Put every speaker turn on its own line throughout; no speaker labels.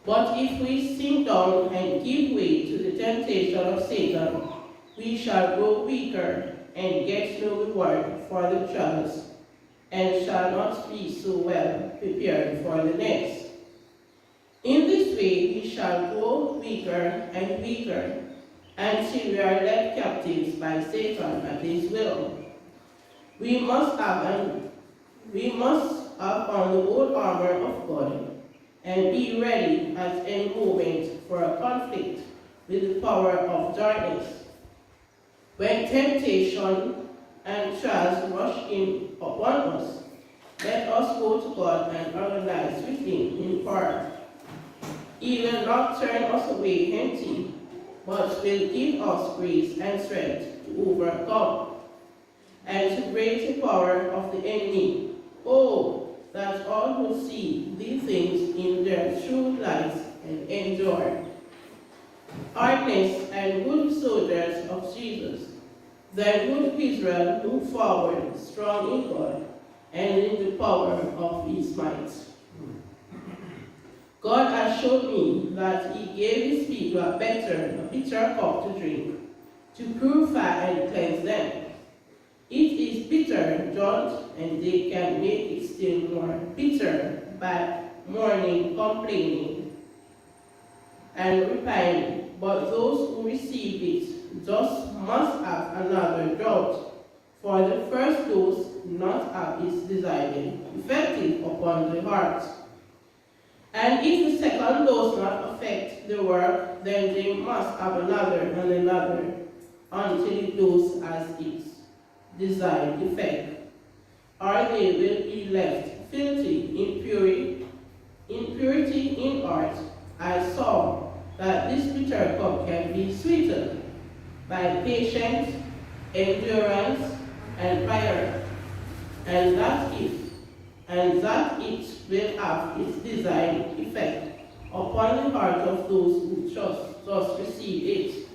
But if we sink down and give way to the temptation of Satan, we shall grow weaker and get no reward for the trials, and shall not be so well prepared for the next. In this way we shall grow weaker and weaker, until we are led captives by Satan at his will. We must have on the whole armor of God, and be ready at any moment for a conflict with the power of darkness. When temptation and trials rush in upon us, let us go to God and organize with Him in prayer. He will not turn us away empty, but will give us grace and strength to overcome and to break the power of the enemy. Oh, that all who see these things in their true lights and endure. Honest and good soldiers of Jesus, the good Israel move forward strong in God and in the power of His might. God has shown me that He gave His people a bitter cup to drink, to purify and cleanse them. It is bitter draught, and they can make it still more bitter by mourning, complaining, and repining. But those who receive it just must have another draught, for the first dose not have its desired effect upon the heart. And if the second dose not affect the work, then they must have another and another, until it dose has its desired effect, or they will be left filthy, impurity in heart. I saw that this bitter cup can be sweetened by patience, endurance, and prayer, and that it will have its desired effect upon the heart of those who just receive it,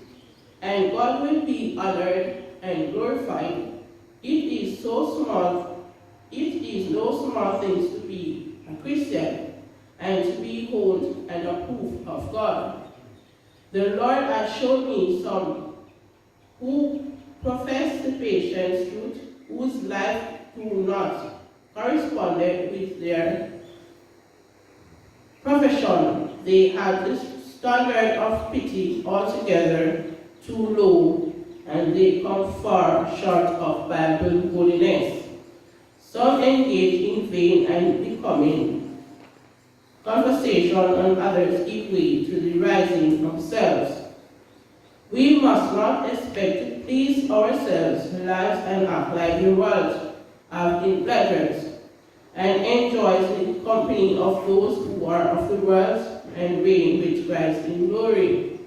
and God will be honored and glorified. It is no small thing to be a Christian and to be whole and approved of God. The Lord has shown me some who profess the patient truth, whose life do not correspond with their profession. They have the standard of pity altogether too low, and they come far short of Bible holiness. Some engage in vain and becoming conversation, and others give way to the rising of selves. We must not expect to please ourselves, lives, and act like the world, have in pleasures, and enjoy the company of those who are of the world, and reign with Christ in glory.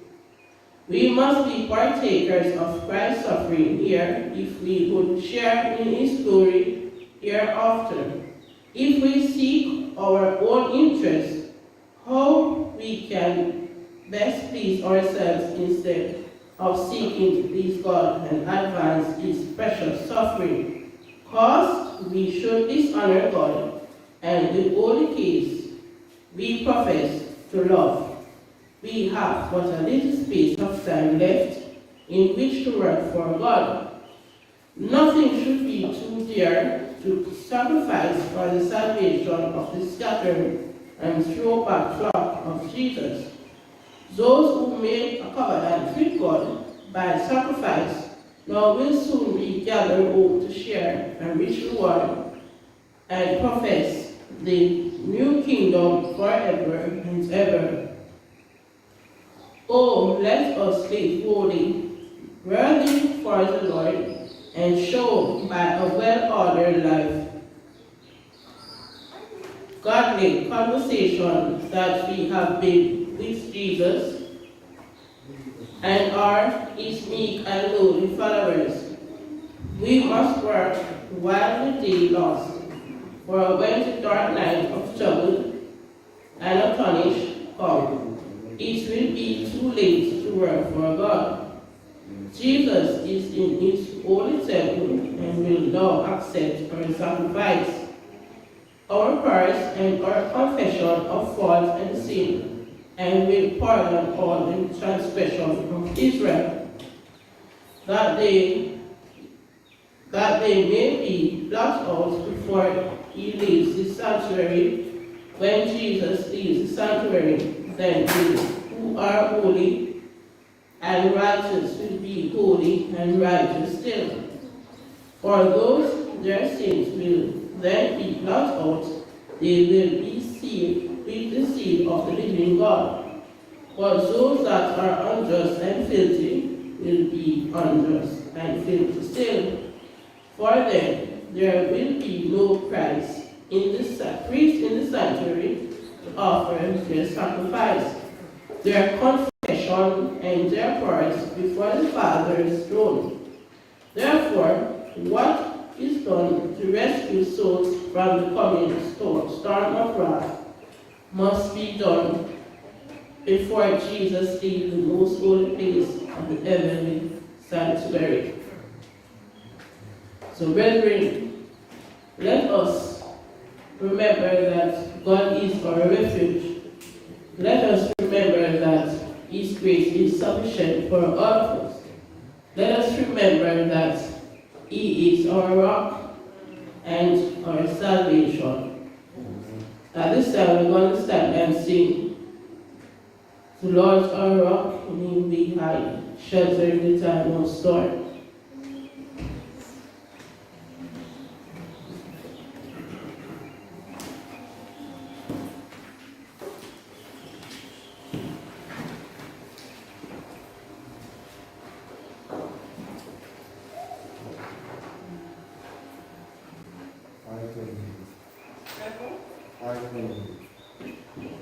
We must be partakers of Christ's suffering here if we would share in His glory hereafter. If we seek our own interests, how we can best please ourselves instead of seeking to please God and advance His precious suffering. Cause we should dishonor God and the holy case we profess to love. We have but a little space of time left in which to work for God. Nothing should be too dear to sacrifice for the salvation of the scattered and throwback flock of Jesus. Those who made a covenant with God by sacrifice now will soon be gathered home to share a rich reward and profess the new kingdom forever and ever. Oh, let us live holy, worthy for the Lord, and show by a well-ordered life godly conversation that we have been with Jesus and are His meek and lowly followers. We must work while the day lasts, for when the dark night of trouble and astonish come, it will be too late to work for God. Jesus is in His holy temple and will now accept our sacrifice, our prayers, and our confession of fault and sin, and will pardon all the transgression of Israel, that they may be blotted out before he leaves the sanctuary. When Jesus leaves the sanctuary, then they who are holy and righteous will be holy and righteous still. For those their sins will then be blotted out, they will be sealed with the seal of the living God. But those that are unjust and filthy will be unjust and filthy still. For them there will be no priest in the sanctuary to offer their sacrifice, their confession, and their prayers before the Father's throne. Therefore, what is done to rescue souls from the coming storm of wrath must be done before Jesus leaves the most holy place of the heavenly sanctuary. So, brethren, let us remember that God is our refuge. Let us remember that His grace is sufficient for all of us. Let us remember that He is our rock and our salvation. At this time, we're going to stand and sing, "The Lord our rock, in Him we hide, shelter in the time of storm."
I can.